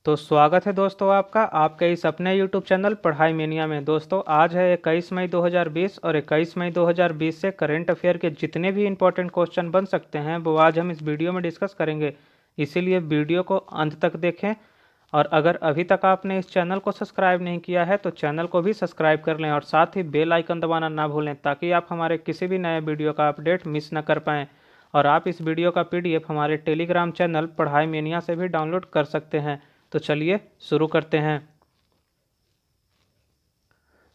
तो स्वागत है दोस्तों आपका आपके इस अपने YouTube चैनल पढ़ाई मेनिया में। दोस्तों आज है 21 मई 2020 और 21 मई 2020 से करंट अफेयर के जितने भी इंपॉर्टेंट क्वेश्चन बन सकते हैं वो आज हम इस वीडियो में डिस्कस करेंगे। इसीलिए वीडियो को अंत तक देखें और अगर अभी तक आपने इस चैनल को सब्सक्राइब नहीं किया है तो चैनल को भी सब्सक्राइब कर लें और साथ ही बेल आइकन दबाना ना भूलें ताकि आप हमारे किसी भी नए वीडियो का अपडेट मिस न कर पाएँ। और आप इस वीडियो का PDF हमारे टेलीग्राम चैनल पढ़ाई मेनिया से भी डाउनलोड कर सकते हैं। तो चलिए शुरू करते हैं।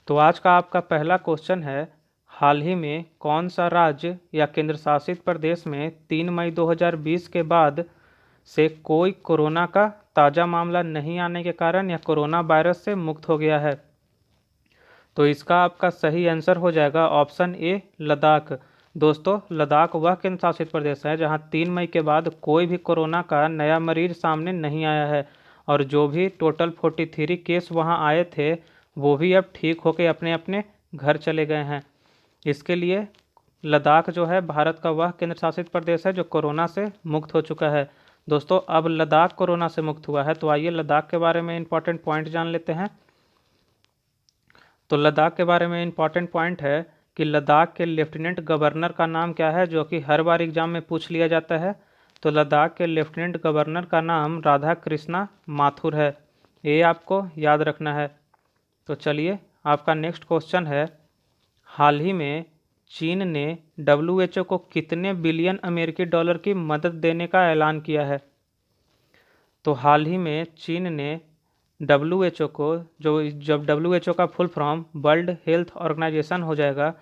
तो आज का आपका पहला क्वेश्चन है, हाल ही में कौन सा राज्य या केंद्र शासित प्रदेश में 3 मई 2020 के बाद से कोई कोरोना का ताज़ा मामला नहीं आने के कारण या कोरोना वायरस से मुक्त हो गया है? तो इसका आपका सही आंसर हो जाएगा ऑप्शन ए लद्दाख। दोस्तों लद्दाख वह केंद्र शासित प्रदेश है जहां 3 मई के बाद कोई भी कोरोना का नया मरीज सामने नहीं आया है और जो भी टोटल 43 केस वहां आए थे वो भी अब ठीक होकर अपने अपने घर चले गए हैं। इसके लिए लद्दाख जो है भारत का वह केंद्र शासित प्रदेश है जो कोरोना से मुक्त हो चुका है। दोस्तों अब लद्दाख कोरोना से मुक्त हुआ है तो आइए लद्दाख के बारे में इंपॉर्टेंट पॉइंट जान लेते हैं। तो लद्दाख के बारे में इंपॉर्टेंट पॉइंट है कि लद्दाख के लेफ्टिनेंट गवर्नर का नाम क्या है, जो कि हर बार एग्जाम में पूछ लिया जाता है। तो लद्दाख के लेफ्टिनेंट गवर्नर का नाम राधा कृष्णा माथुर है, ये आपको याद रखना है। तो चलिए आपका नेक्स्ट क्वेश्चन है, हाल ही में चीन ने WHO को कितने बिलियन अमेरिकी डॉलर की मदद देने का ऐलान किया है? तो हाल ही में चीन ने WHO को, जो जब WHO का full form world health organisation हो जाएगा,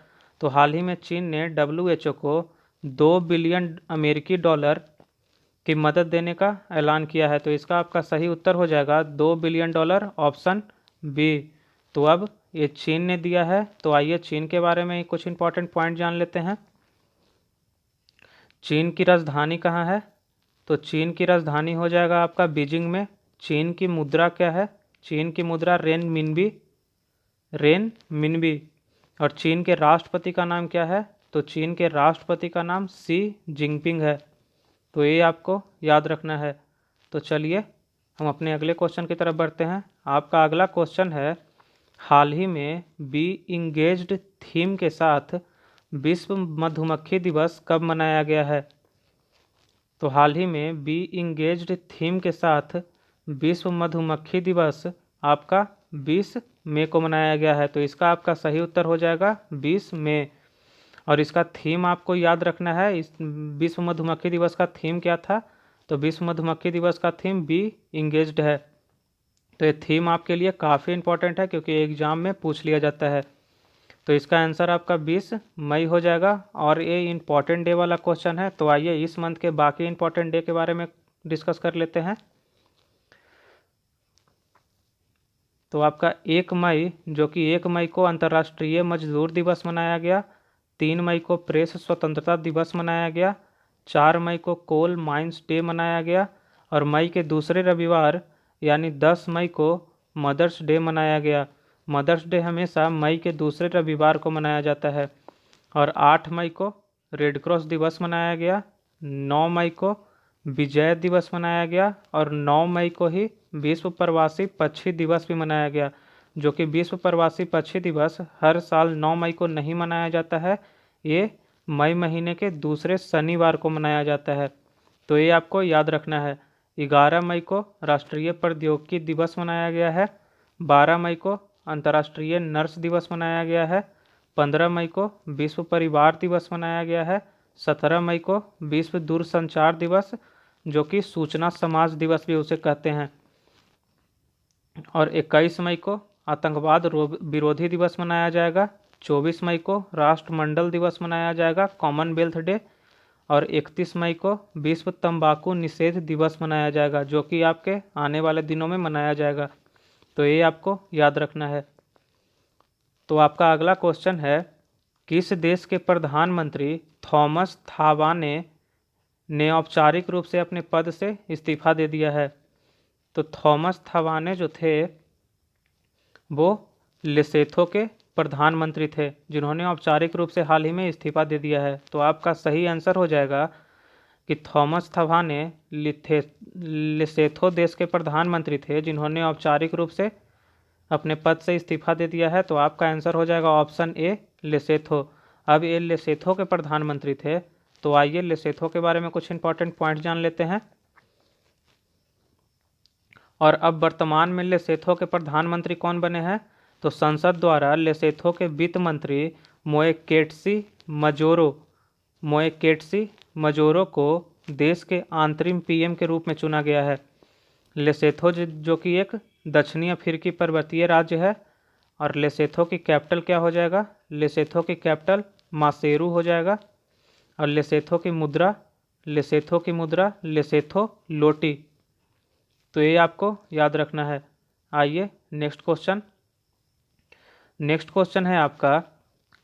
तो हाल ही में चीन ने WHO को 2 बिलियन अमेरिकी डॉलर की मदद देने का ऐलान किया है। तो इसका आपका सही उत्तर हो जाएगा 2 बिलियन डॉलर, ऑप्शन बी। तो अब ये चीन ने दिया है, तो आइए चीन के बारे में कुछ इंपॉर्टेंट पॉइंट जान लेते हैं। चीन की राजधानी कहाँ है? तो चीन की राजधानी हो जाएगा आपका बीजिंग में। चीन की मुद्रा क्या है? चीन की मुद्रा रेन मिनबी। और चीन के राष्ट्रपति का नाम क्या है? तो चीन के राष्ट्रपति का नाम शी जिनपिंग है। तो ये आपको याद रखना है। तो चलिए हम अपने अगले क्वेश्चन की तरफ बढ़ते हैं। आपका अगला क्वेश्चन है, हाल ही में बी इंगेज्ड थीम के साथ विश्व मधुमक्खी दिवस कब मनाया गया है? तो हाल ही में बी इंगेज्ड थीम के साथ विश्व मधुमक्खी दिवस आपका 20 मई को मनाया गया है। तो इसका आपका सही उत्तर हो जाएगा 20 मई। और इसका थीम आपको याद रखना है। इस विश्व मधुमक्खी दिवस का थीम क्या था? तो विश्व मधुमक्खी दिवस का थीम बी इंगेज्ड है। तो ये थीम आपके लिए काफ़ी इंपॉर्टेंट है क्योंकि एग्जाम में पूछ लिया जाता है। तो इसका आंसर आपका 20 मई हो जाएगा और ये इंपॉर्टेंट डे वाला क्वेश्चन है। तो आइए इस मंथ के बाकी इंपॉर्टेंट डे के बारे में डिस्कस कर लेते हैं। तो आपका 1 मई, जो कि 1 मई को अंतर्राष्ट्रीय मजदूर दिवस मनाया गया, 3 मई को प्रेस स्वतंत्रता दिवस मनाया गया, 4 मई को कोल माइंस डे मनाया गया और मई के दूसरे रविवार यानी 10 मई को मदर्स डे मनाया गया। मदर्स डे हमेशा मई के दूसरे रविवार को मनाया जाता है। और 8 मई को रेड क्रॉस दिवस मनाया गया, 9 मई को विजय दिवस मनाया गया और 9 मई को ही विश्व प्रवासी पक्षी दिवस भी मनाया गया, जो कि विश्व प्रवासी पक्षी दिवस हर साल 9 मई को नहीं मनाया जाता है, ये मई महीने के दूसरे शनिवार को मनाया जाता है। तो ये आपको याद रखना है। 11 मई को राष्ट्रीय प्रौद्योगिकी दिवस मनाया गया है, 12 मई को अंतर्राष्ट्रीय नर्स दिवस मनाया गया है, 15 मई को विश्व परिवार दिवस मनाया गया है, 17 मई को विश्व दूरसंचार दिवस, जो कि सूचना समाज दिवस भी उसे कहते हैं, और 21 मई को आतंकवाद विरोधी दिवस मनाया जाएगा, 24 मई को राष्ट्रमंडल दिवस मनाया जाएगा, कॉमनवेल्थ डे, और 31 मई को विश्व तंबाकू निषेध दिवस मनाया जाएगा, जो कि आपके आने वाले दिनों में मनाया जाएगा। तो ये आपको याद रखना है। तो आपका अगला क्वेश्चन है, किस देश के प्रधानमंत्री थॉमस थावाने ने औपचारिक रूप से अपने पद से इस्तीफा दे दिया है? तो थॉमस थावाने जो थे वो लेसोथो के प्रधानमंत्री थे जिन्होंने औपचारिक रूप से हाल ही में इस्तीफा दे दिया है। तो आपका सही आंसर हो जाएगा कि थॉमस थवाने लेसेथो देश के प्रधानमंत्री थे जिन्होंने औपचारिक रूप से अपने पद से इस्तीफा दे दिया है। तो आपका आंसर हो जाएगा ऑप्शन ए लेसेथो। अब ये लेसेथो के प्रधानमंत्री थे। तो आइए लेसेथो के बारे में कुछ इंपॉर्टेंट पॉइंट जान लेते हैं। और अब वर्तमान में लेसेथो के प्रधानमंत्री कौन बने हैं? तो संसद द्वारा लेसेथो के वित्त मंत्री मोएकेटसी मजोरो को देश के अंतरिम पीएम के रूप में चुना गया है। लेसेथो जो कि एक दक्षिणी अफ्रीकी पर्वतीय राज्य है। और लेसेथो की कैपिटल क्या हो जाएगा? लेसेथो की कैपिटल मासेरू हो जाएगा। और लेसेथो की मुद्रा लेसेथो लोटी। तो ये आपको याद रखना है। आइए नेक्स्ट क्वेश्चन है आपका,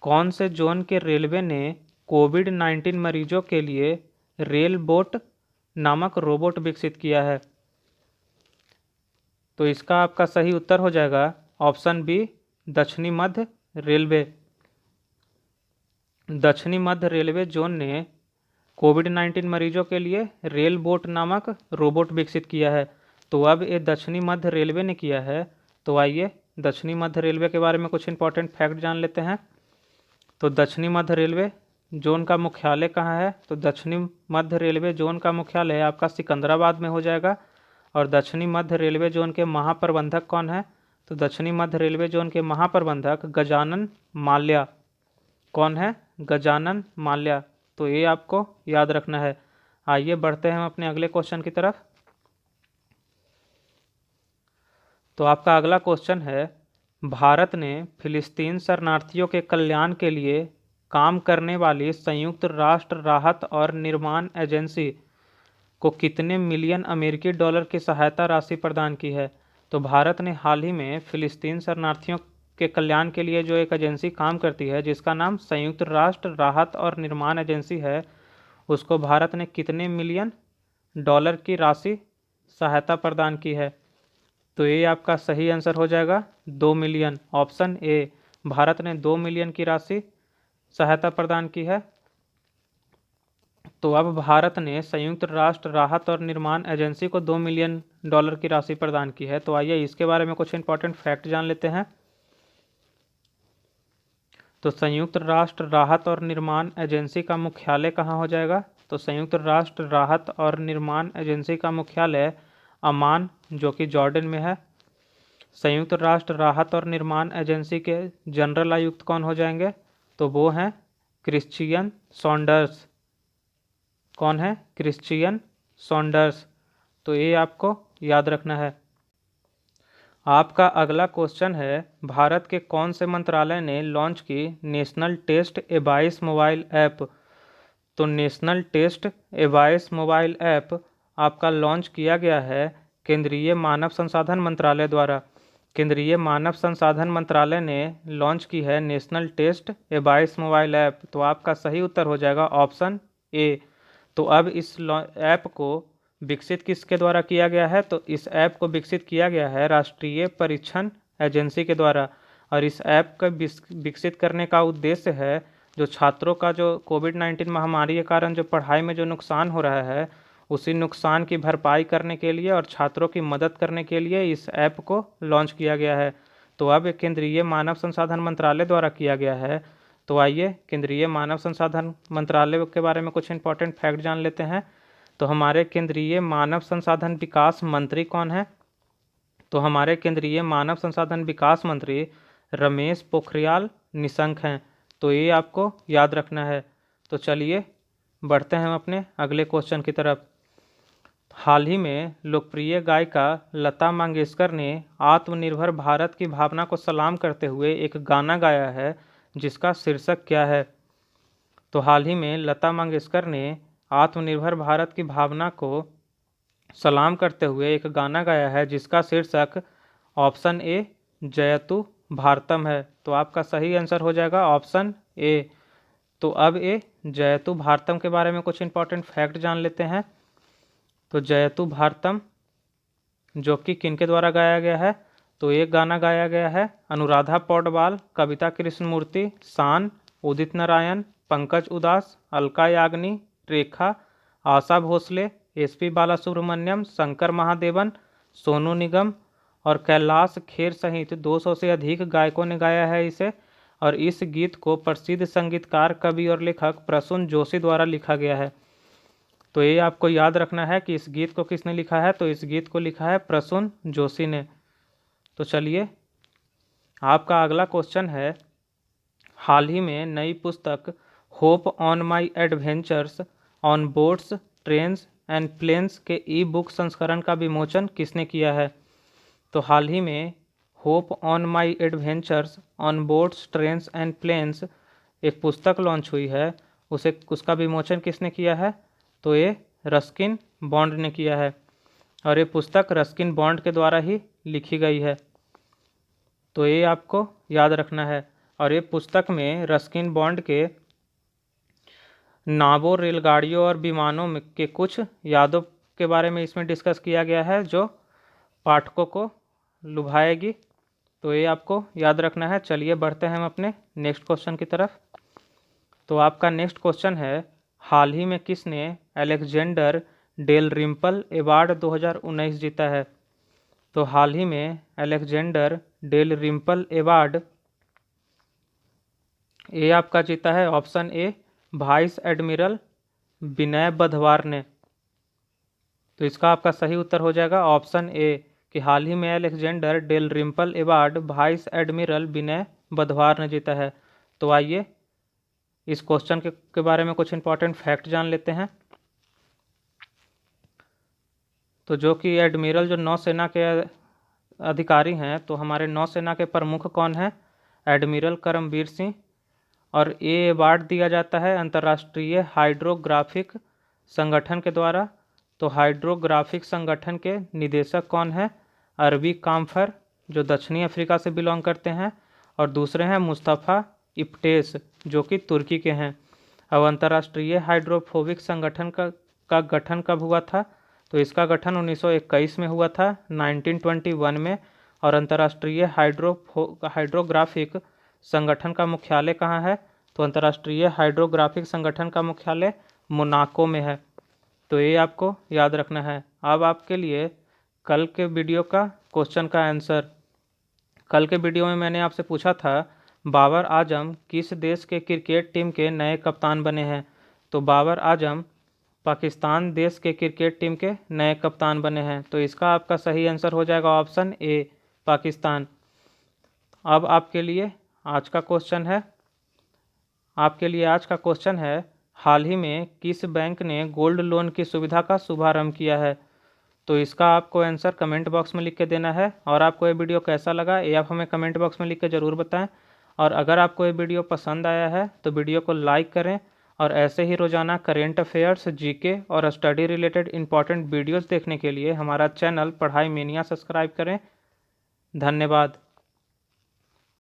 कौन से जोन के रेलवे ने कोविड-19 मरीजों के लिए रेल बोट नामक रोबोट विकसित किया है? तो इसका आपका सही उत्तर हो जाएगा ऑप्शन बी दक्षिणी मध्य रेलवे। दक्षिणी मध्य रेलवे जोन ने कोविड-19 मरीजों के लिए रेल बोट नामक रोबोट विकसित किया है। तो अब ये दक्षिणी मध्य रेलवे ने किया है। तो आइए दक्षिणी मध्य रेलवे के बारे में कुछ इंपॉर्टेंट फैक्ट जान लेते हैं। तो दक्षिणी मध्य रेलवे जोन का मुख्यालय कहाँ है? तो दक्षिणी मध्य रेलवे जोन का मुख्यालय आपका सिकंदराबाद में हो जाएगा। और दक्षिणी मध्य रेलवे जोन के महाप्रबंधक कौन है? तो दक्षिणी मध्य रेलवे जोन के महाप्रबंधक गजानन माल्या। कौन है? गजानन माल्या। तो ये आपको याद रखना है। आइए बढ़ते हैं हम अपने अगले क्वेश्चन की तरफ। तो आपका अगला क्वेश्चन है, भारत ने फिलिस्तीन शरणार्थियों के कल्याण के लिए काम करने वाली संयुक्त राष्ट्र राहत और निर्माण एजेंसी को कितने मिलियन अमेरिकी डॉलर की सहायता राशि प्रदान की है? तो भारत ने हाल ही में फिलिस्तीन शरणार्थियों के कल्याण के लिए जो एक एजेंसी काम करती है जिसका नाम संयुक्त राष्ट्र राहत और निर्माण एजेंसी है, उसको भारत ने कितने मिलियन डॉलर की राशि सहायता प्रदान की है? तो ये आपका सही आंसर हो जाएगा 2 मिलियन। ऑप्शन ए, भारत ने 2 मिलियन की राशि सहायता प्रदान की है। तो अब भारत ने संयुक्त राष्ट्र राहत और निर्माण एजेंसी को 2 मिलियन डॉलर की राशि प्रदान की है। तो आइए इसके बारे में कुछ इंपॉर्टेंट फैक्ट जान लेते हैं। तो संयुक्त राष्ट्र राहत और निर्माण एजेंसी का मुख्यालय कहाँ हो जाएगा? तो संयुक्त राष्ट्र राहत और निर्माण एजेंसी का मुख्यालय अमान जो कि जॉर्डन में है। संयुक्त राष्ट्र राहत और निर्माण एजेंसी के जनरल आयुक्त कौन हो जाएंगे? तो वो हैं क्रिश्चियन सॉन्डर्स। कौन है? Christian Saunders. तो ये आपको याद रखना है। आपका अगला क्वेश्चन है, भारत के कौन से मंत्रालय ने लॉन्च की नेशनल टेस्ट एवाइस मोबाइल ऐप? तो नेशनल टेस्ट एवाइस मोबाइल ऐप आपका लॉन्च किया गया है केंद्रीय मानव संसाधन मंत्रालय द्वारा। केंद्रीय मानव संसाधन मंत्रालय ने लॉन्च की है नेशनल टेस्ट एवाइस मोबाइल ऐप। तो आपका सही उत्तर हो जाएगा ऑप्शन ए। तो अब इस ऐप को विकसित किसके द्वारा किया गया है? तो इस ऐप को विकसित किया गया है राष्ट्रीय परीक्षण एजेंसी के द्वारा। और इस ऐप का विकसित करने का उद्देश्य है जो छात्रों का जो कोविड-19 महामारी के कारण जो पढ़ाई में जो नुकसान हो रहा है उसी नुकसान की भरपाई करने के लिए और छात्रों की मदद करने के लिए इस ऐप को लॉन्च किया गया है। तो अब केंद्रीय मानव संसाधन मंत्रालय द्वारा किया गया है। तो आइए केंद्रीय मानव संसाधन मंत्रालय के बारे में कुछ इंपॉर्टेंट फैक्ट जान लेते हैं। तो हमारे केंद्रीय मानव संसाधन विकास मंत्री कौन है? तो हमारे केंद्रीय मानव संसाधन विकास मंत्री रमेश पोखरियाल निशंक हैं। तो ये आपको याद रखना है। तो चलिए बढ़ते हैं हम अपने अगले क्वेश्चन की तरफ। हाल ही में लोकप्रिय गायिका लता मंगेशकर ने आत्मनिर्भर भारत की भावना को सलाम करते हुए एक गाना गाया है जिसका शीर्षक क्या है? तो हाल ही में लता मंगेशकर ने आत्मनिर्भर भारत की भावना को सलाम करते हुए एक गाना गाया है जिसका शीर्षक ऑप्शन ए जयतु भारतम है। तो आपका सही आंसर हो जाएगा ऑप्शन ए। तो अब ए जयतु भारतम के बारे में कुछ इंपॉर्टेंट फैक्ट जान लेते हैं। तो जयतु भारतम जो कि किनके द्वारा गाया गया है? तो एक गाना गाया गया है अनुराधा पौडवाल, कविता कृष्णमूर्ति, शान, उदित नारायण, पंकज उदास, अलका याग्निक, रेखा आशा भोसले, एसपी बालासुब्रमण्यम, शंकर महादेवन, सोनू निगम और कैलाश खेर सहित 200 से अधिक गायकों ने गाया है इसे। और इस गीत को प्रसिद्ध संगीतकार, कवि और लेखक प्रसून जोशी द्वारा लिखा गया है। तो ये आपको याद रखना है कि इस गीत को किसने लिखा है। तो इस गीत को लिखा है प्रसून जोशी ने। तो चलिए, आपका अगला क्वेश्चन है, हाल ही में नई पुस्तक hope on my adventures on boats, trains and planes के ई बुक संस्करण का विमोचन किसने किया है। तो हाल ही में hope on my adventures on boats, trains and planes एक पुस्तक लॉन्च हुई है, उसका विमोचन किसने किया है। तो ये रस्किन बॉन्ड ने किया है और ये पुस्तक रस्किन बॉन्ड के द्वारा ही लिखी गई है। तो ये आपको याद रखना है। और ये पुस्तक में रस्किन बॉन्ड के नावों, रेलगाड़ियों और विमानों के कुछ यादों के बारे में इसमें डिस्कस किया गया है जो पाठकों को लुभाएगी। तो ये आपको याद रखना है। चलिए बढ़ते हैं हम अपने नेक्स्ट क्वेश्चन की तरफ। तो आपका नेक्स्ट क्वेश्चन है, हाल ही में किसने अलेक्जेंडर डेल रिम्पल अवार्ड 2019 जीता है। तो हाल ही में अलेक्जेंडर डेल रिम्पल अवार्ड ये आपका जीता है option A vice admiral Vinay Badhwar ने। तो इसका आपका सही उत्तर हो जाएगा ऑप्शन ए कि हाल ही में Alexander Dalrymple award vice admiral Vinay Badhwar ने जीता है। तो आइए इस क्वेश्चन के बारे में कुछ इंपॉर्टेंट फैक्ट जान लेते हैं। तो जो कि एडमिरल जो नौसेना के अधिकारी हैं, तो हमारे नौसेना के प्रमुख कौन हैं, एडमिरल करमबीर सिंह। और ये अवार्ड दिया जाता है अंतर्राष्ट्रीय हाइड्रोग्राफिक संगठन के द्वारा। तो हाइड्रोग्राफिक संगठन के निदेशक कौन है, अरबी काम्फर जो दक्षिणी अफ्रीका से बिलोंग करते हैं, और दूसरे हैं मुस्तफ़ा इप्टेस जो कि तुर्की के हैं। अब अंतर्राष्ट्रीय हाइड्रोफोबिक संगठन का गठन कब हुआ था। तो इसका गठन 1921 में हुआ था, 1921 में। और अंतर्राष्ट्रीय हाइड्रोग्राफिक संगठन का मुख्यालय कहाँ है। तो अंतर्राष्ट्रीय हाइड्रोग्राफिक संगठन का मुख्यालय मोनाको में है। तो ये आपको याद रखना है। अब आपके लिए कल के वीडियो का क्वेश्चन का आंसर। कल के वीडियो में मैंने आपसे पूछा था बाबर आजम किस देश के क्रिकेट टीम के नए कप्तान बने हैं। तो बाबर आजम पाकिस्तान देश के क्रिकेट टीम के नए कप्तान बने हैं। तो इसका आपका सही आंसर हो जाएगा ऑप्शन ए पाकिस्तान। अब आपके लिए आज का क्वेश्चन है, हाल ही में किस बैंक ने गोल्ड लोन की सुविधा का शुभारंभ किया है। तो इसका आपको आंसर कमेंट बॉक्स में लिख के देना है। और आपको ये वीडियो कैसा लगा ये आप हमें कमेंट बॉक्स में लिख के ज़रूर बताएं। और अगर आपको ये वीडियो पसंद आया है तो वीडियो को लाइक करें। और ऐसे ही रोज़ाना करेंट अफेयर्स, जीके और स्टडी रिलेटेड इंपॉर्टेंट वीडियोस देखने के लिए हमारा चैनल पढ़ाई मेनिया सब्सक्राइब करें। धन्यवाद।